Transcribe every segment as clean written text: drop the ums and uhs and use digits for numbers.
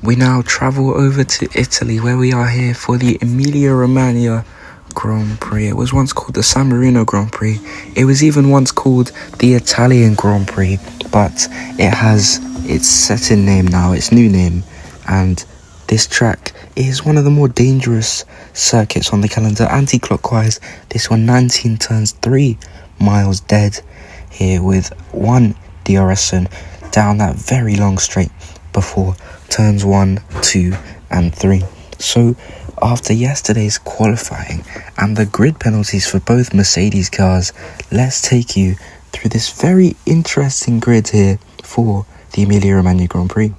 We now travel over to Italy, where we are here for the Emilia-Romagna Grand Prix. It was once called the San Marino Grand Prix. It was even once called the Italian Grand Prix, but it has its set-in name now, its new name, and this track is one of the more dangerous circuits on the calendar. Anti-clockwise, this one 19 turns, 3 miles dead here with one DRS zone down that very long straight before turns 1, 2 and 3. So after yesterday's qualifying and the grid penalties for both Mercedes cars, let's take you through this very interesting grid here for the Emilia-Romagna Grand Prix.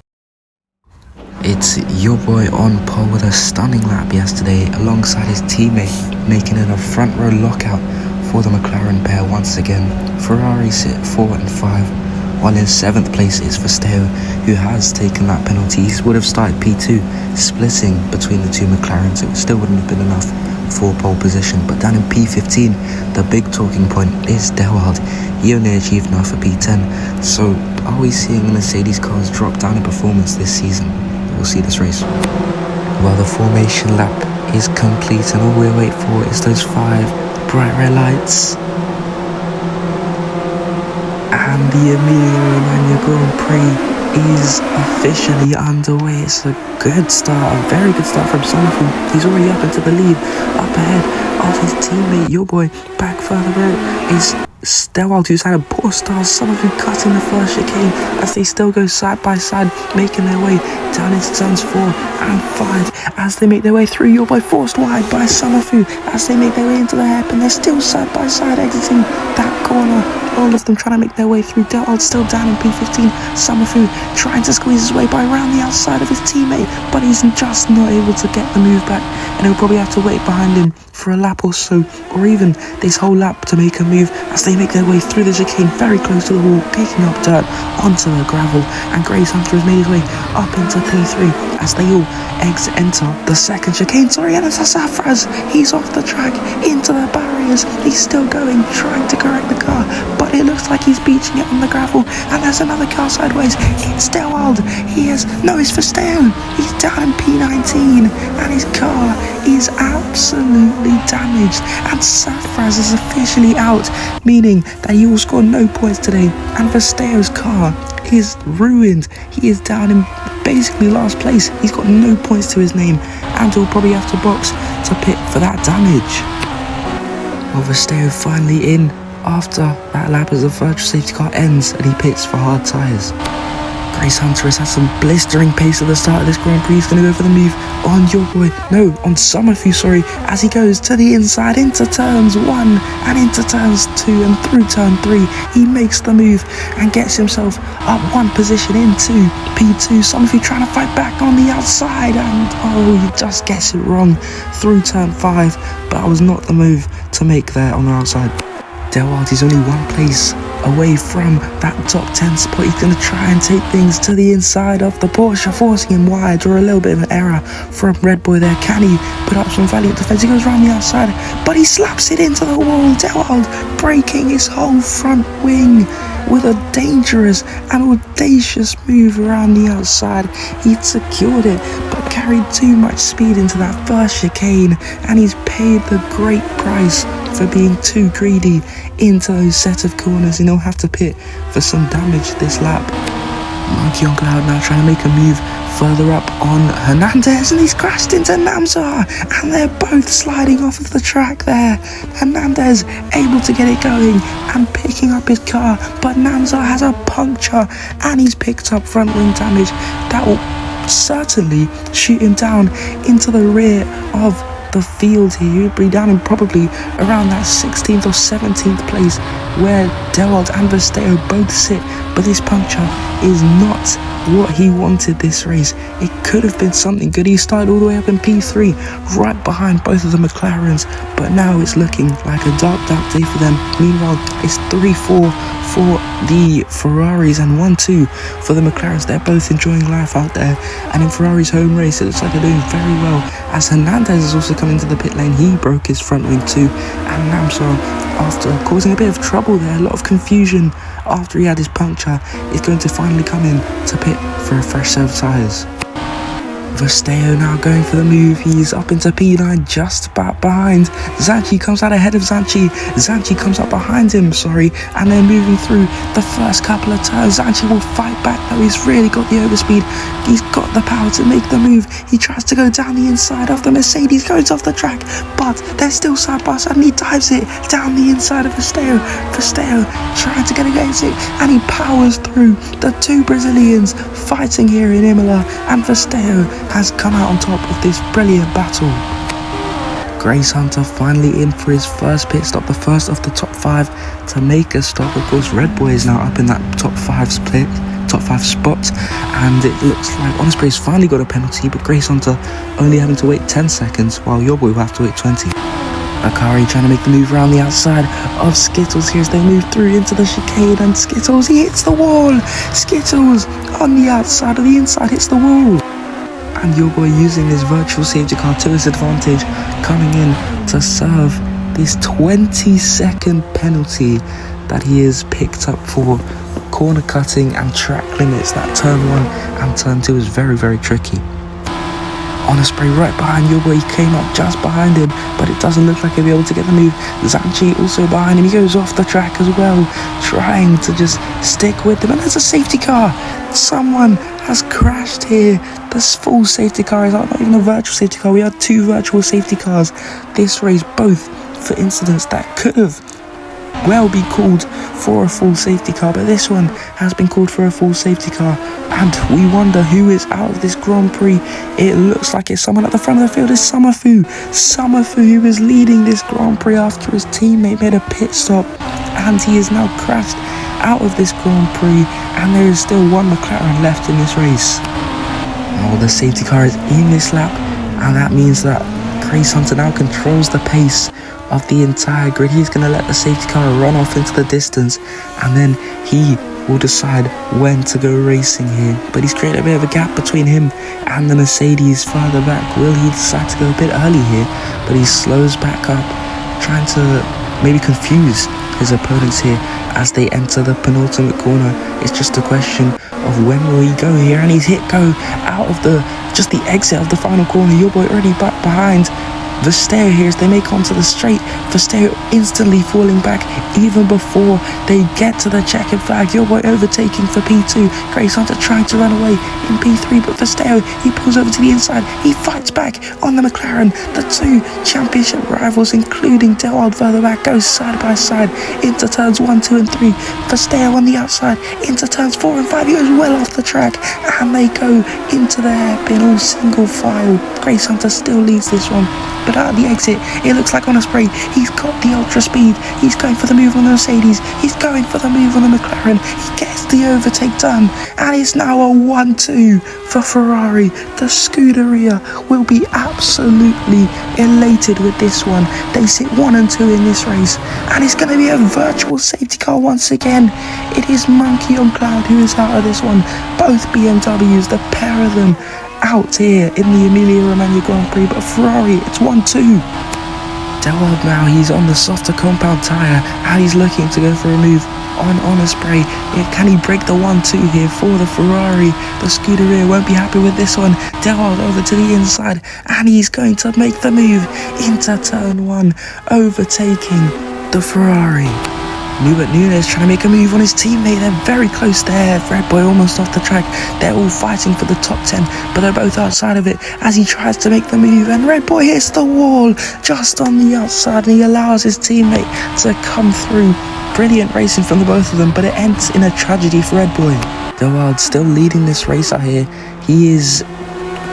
It's your boy on pole with a stunning lap yesterday alongside his teammate, making it a front row lockout for the McLaren pair once again. Ferrari sit 4 and 5. While in 7th place is Verstappen, who has taken that penalty. He would have started P2, splitting between the two McLarens. It still wouldn't have been enough for pole position. But down in P15, the big talking point is Dewald. He only achieved enough for P10. So are we seeing Mercedes cars drop down in performance this season? We'll see this race. Well, the formation lap is complete, and all we wait for is those 5 bright red lights. And the Emilia-Romagna Grand Prix is officially underway. It's a good start, a very good start from Summerfield. He's already up into the lead, up ahead of his teammate, your boy. Back further out is Dewald, who's had a poor start. Summerfield cutting the first chicane as they still go side by side, making their way down into turns 4 and 5 as they make their way through. Your boy forced wide by Summerfield as they make their way into the hairpin. They're still side by side exiting that corner. All of them trying to make their way through. Dewald still down in P15. Summerfield trying to squeeze his way by around the outside of his teammate, but he's just not able to get the move back, and he'll probably have to wait behind him for a lap or so, or even this whole lap to make a move as they make their way through the chicane very close to the wall, picking up dirt onto the gravel. And Grace Hunter has made his way up into P3 as they all enter the second chicane. And it's Safraz. He's off the track into the barriers. He's still going, trying to correct the car, but it looks like he's beaching it on the gravel. And there's another car sideways. It's Dewald. It's Verstappen. He's down in P19 and his car is absolutely damaged, and Safraz is officially out, meaning that he will score no points today, and Verstappen's car is ruined. He is down in basically last place. He's got no points to his name, and he'll probably have to box to pit for that damage. Well, Verstappen finally in after that lap as the virtual safety car ends and he pits for hard tyres. Grace Hunter has had some blistering pace at the start of this Grand Prix. He's going to go for the move on Summerfield, as he goes to the inside into turns 1 and into turns 2 and through turn 3. He makes the move and gets himself up one position into P2. Summerfield trying to fight back on the outside, and he just gets it wrong through turn 5, but that was not the move to make there on the outside. Dewald is only one place away from that top 10 spot. He's going to try and take things to the inside of the Porsche, forcing him wide, or a little bit of an error from Red Boy there. Can he put up some valiant defense? He goes around the outside, but he slaps it into the wall. Dewald breaking his whole front wing with a dangerous and audacious move around the outside. He'd secured it, but carried too much speed into that first chicane, and he's paid the great price for being too greedy into those set of corners, and he'll have to pit for some damage this lap. Monkey on Cloud now trying to make a move further up on Hernandez, and he's crashed into Namzar, and they're both sliding off of the track there. Hernandez able to get it going and picking up his car, but Namzar has a puncture and he's picked up front wing damage that will certainly shoot him down into the rear of the field here. He'll be down in probably around that 16th or 17th place where Dewald and Verstappen both sit, but this puncture is not what he wanted this race. It could have been something good. He started all the way up in P3, right behind both of the McLarens, but now it's looking like a dark day for them. Meanwhile, it's 3-4 for the Ferraris and 1-2 for the McLarens. They're both enjoying life out there, and in Ferrari's home race it looks like they're doing very well, as Hernandez has also come into the pit lane. He broke his front wing too, and Namsar, after causing a bit of trouble there, a lot of confusion after he had his puncture, is going to finally come in to pit for a fresh set of tyres. Versteo now going for the move. He's up into P9, just about behind. Zanchi comes out ahead of Zanchi. Zanchi comes up behind him, and they're moving through the first couple of turns. Zanchi will fight back, though. He's really got the overspeed. He's got the power to make the move. He tries to go down the inside of the Mercedes, goes off the track, but they're still side by side, and he dives it down the inside of Versteo. Versteo trying to get against it, and he powers through the two Brazilians fighting here in Imola, and Versteo has come out on top of this brilliant battle. Grace Hunter finally in for his first pit stop, the first of the top 5 to make a stop. Of course, Red Boy is now up in that top 5 spot, and it looks like Osprey's finally got a penalty, but Grace Hunter only having to wait 10 seconds, while your boy will have to wait 20. Akari trying to make the move around the outside of Skittles here as they move through into the chicane, and Skittles, he hits the wall. Skittles on the outside of the inside hits the wall. And your boy using this virtual safety car to his advantage, coming in to serve this 20-second penalty that he has picked up for corner cutting and track limits. That turn 1 and turn 2 is very, very tricky. Osprey right behind your boy, he came up just behind him, but it doesn't look like he'll be able to get the move. Zanchi also behind him, he goes off the track as well, trying to just stick with him, and there's a safety car. Someone has crashed here. This full safety car is not even a virtual safety car. We had 2 virtual safety cars this race, both for incidents that could have well be called for a full safety car, but this one has been called for a full safety car, and we wonder who is out of this Grand Prix. It looks like it's someone at the front of the field. It's Summerfu, who is leading this Grand Prix after his teammate made a pit stop, and he is now crashed out of this Grand Prix, and there is still one McLaren left in this race. Oh, the safety car is in this lap, and that means that Grace Hunter now controls the pace of the entire grid. He's going to let the safety car run off into the distance, and then he will decide when to go racing here. But he's created a bit of a gap between him and the Mercedes further back. Will he decide to go a bit early here? But he slows back up, trying to maybe confuse his opponents here as they enter the penultimate corner. It's just a question of when will he go here, and he's hit go out of the exit of the final corner. Your boy already back behind Versteo here as they make onto the straight. Versteo instantly falling back even before they get to the checkered flag. Your boy overtaking for P2. Grace Hunter trying to run away in P3, but Versteo, he pulls over to the inside. He fights back on the McLaren. The 2 championship rivals, including Delwald further back, go side by side into turns 1, 2 and 3. Versteo on the outside into turns 4 and 5. He goes well off the track, and they go into the hairpin all single file. Grace Hunter still leads this one, but out of the exit, it looks like on a spray, he's got the ultra speed. He's going for the move on the Mercedes. He's going for the move on the McLaren. He gets the overtake done, and it's now a 1-2 for Ferrari. The Scuderia will be absolutely elated with this one. They sit 1 and 2 in this race, and it's going to be a virtual safety car once again. It is Monkey on Cloud who is out of this one. Both BMWs, the pair of them, out here in the Emilia Romanga Grand Prix, but Ferrari, it's 1-2. Delwald now, he's on the softer compound tyre, and he's looking to go for a move on a spray. Can he break the 1-2 here for the Ferrari? The Scuderia won't be happy with this one. Delwald over to the inside, and he's going to make the move into turn 1, overtaking the Ferrari. Nunes trying to make a move on his teammate. They're very close there. Red Boy almost off the track. They're all fighting for the top 10, but they're both outside of it as he tries to make the move, and Red Boy hits the wall just on the outside, and he allows his teammate to come through. Brilliant racing from the both of them, but it ends in a tragedy for Red Boy. Delwald still leading this race out here. He is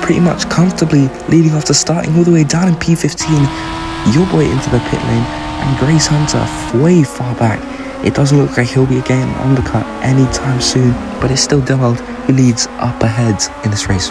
pretty much comfortably leading after starting all the way down in P15. Your boy into the pit lane, and Grace Hunter way far back. It doesn't look like he'll be getting an undercut anytime soon, but it's still Delwald who leads up ahead in this race.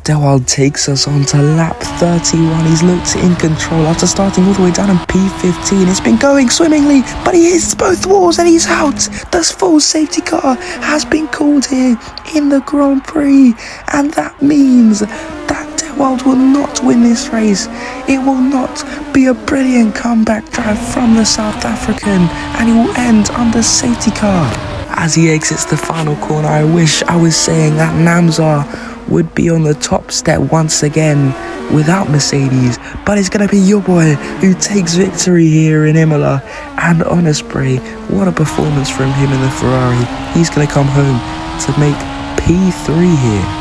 Delwald takes us on to lap 31. He's looked in control after starting all the way down in P15. It's been going swimmingly, but he hits both walls and he's out. The full safety car has been called here in the Grand Prix, and that means that Delwald will not win this race. It will not be a brilliant comeback drive from the South African, and he will end under safety car. As he exits the final corner, I wish I was saying that Namzar would be on the top step once again without Mercedes, but it's going to be your boy who takes victory here in Imola. And honestly, what a performance from him in the Ferrari. He's going to come home to make P3 here.